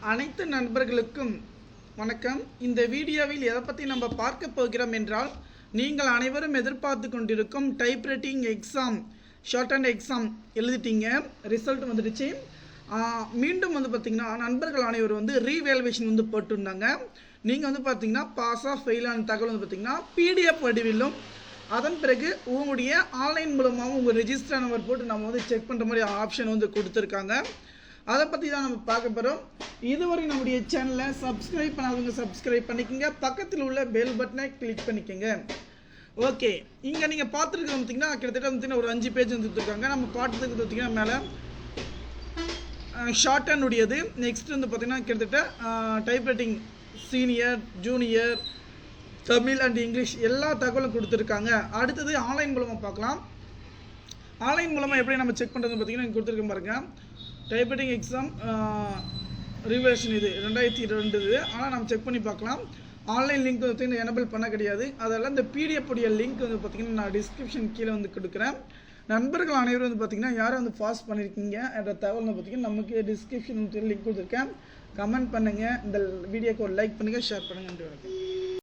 அனைத்து நண்பர்களுக்கும் வணக்கம். இந்த வீடியோவில் எதை பற்றி நம்ம பார்க்க போகிறோம் என்றால், நீங்கள் அனைவரும் எதிர்பார்த்து கொண்டிருக்கும் typewriting exam, shorthand exam எழுதிட்டீங்க, ரிசல்ட் வந்துடுச்சு. மீண்டும் பார்த்திங்கன்னா நண்பர்கள் அனைவரும் ரீவேல்யூவேஷன் போட்டுருந்தாங்க. நீங்கள் பார்த்திங்கன்னா பாஸாக ஃபெயிலான தகவல் பார்த்திங்கன்னா பிடிஎஃப் வடிவிலும், அதன் பிறகு உங்களுடைய ஆன்லைன் மூலமாகவும் உங்கள் ரெஜிஸ்டர் நம்பர் போட்டு நம்ம செக் பண்ணுற மாதிரி ஆப்ஷன் கொடுத்துருக்காங்க. அதை பற்றி தான் நம்ம பார்க்க போகிறோம். இதுவரை நம்முடைய சேனலை சப்ஸ்கிரைப் பண்ணாதவங்க சப்ஸ்கிரைப் பண்ணிக்கோங்க, பக்கத்தில் உள்ள பெல் பட்டனை கிளிக் பண்ணிக்கோங்க. ஓகே, இங்கே நீங்கள் பார்த்துருக்கிறது பார்த்திங்கன்னா கிட்டத்தட்ட ஒரு 5 பேஜ் கொடுத்துருக்காங்க. நம்ம பார்த்துருக்கு பார்த்திங்கன்னா மேலே ஷார்ட் அண்ட் உடையது. நெக்ஸ்ட் பார்த்திங்கன்னா கிட்டத்தட்ட typewriting senior, junior, Tamil and English எல்லா தகவலும் கொடுத்துருக்காங்க. அடுத்தது ஆன்லைன் மூலமாக பார்க்கலாம். ஆன்லைன் மூலமாக எப்படி நம்ம செக் பண்ணுறது பார்த்திங்கன்னா இங்கே கொடுத்துருக்க பாருங்க. டைப்ரைட்டிங் எக்ஸாம் ரிவேஷன் இது 2002. ஆனால் நம்ம செக் பண்ணி பார்க்கலாம். ஆன்லைன் லிங்க் பார்த்திங்கன்னா எனபிள் பண்ண கிடையாது. அதெல்லாம் இந்த பிடிஎஃப் உடைய லிங்க் பார்த்திங்கன்னா நான் டிஸ்கிரிப்ஷன் கீழே கொடுக்குறேன். நண்பர்கள் அனைவரும் பார்த்திங்கன்னா யாரும் பாஸ் பண்ணியிருக்கீங்க என்ற தகவல் பார்த்திங்கன்னா நமக்கு டிஸ்கிரிப்ஷன் லிங்க் கொடுத்துருக்கேன். கமெண்ட் பண்ணுங்கள், இந்த வீடியோக்கு ஒரு லைக் பண்ணுங்கள், ஷேர் பண்ணுங்கள். நன்றி, வணக்கம்.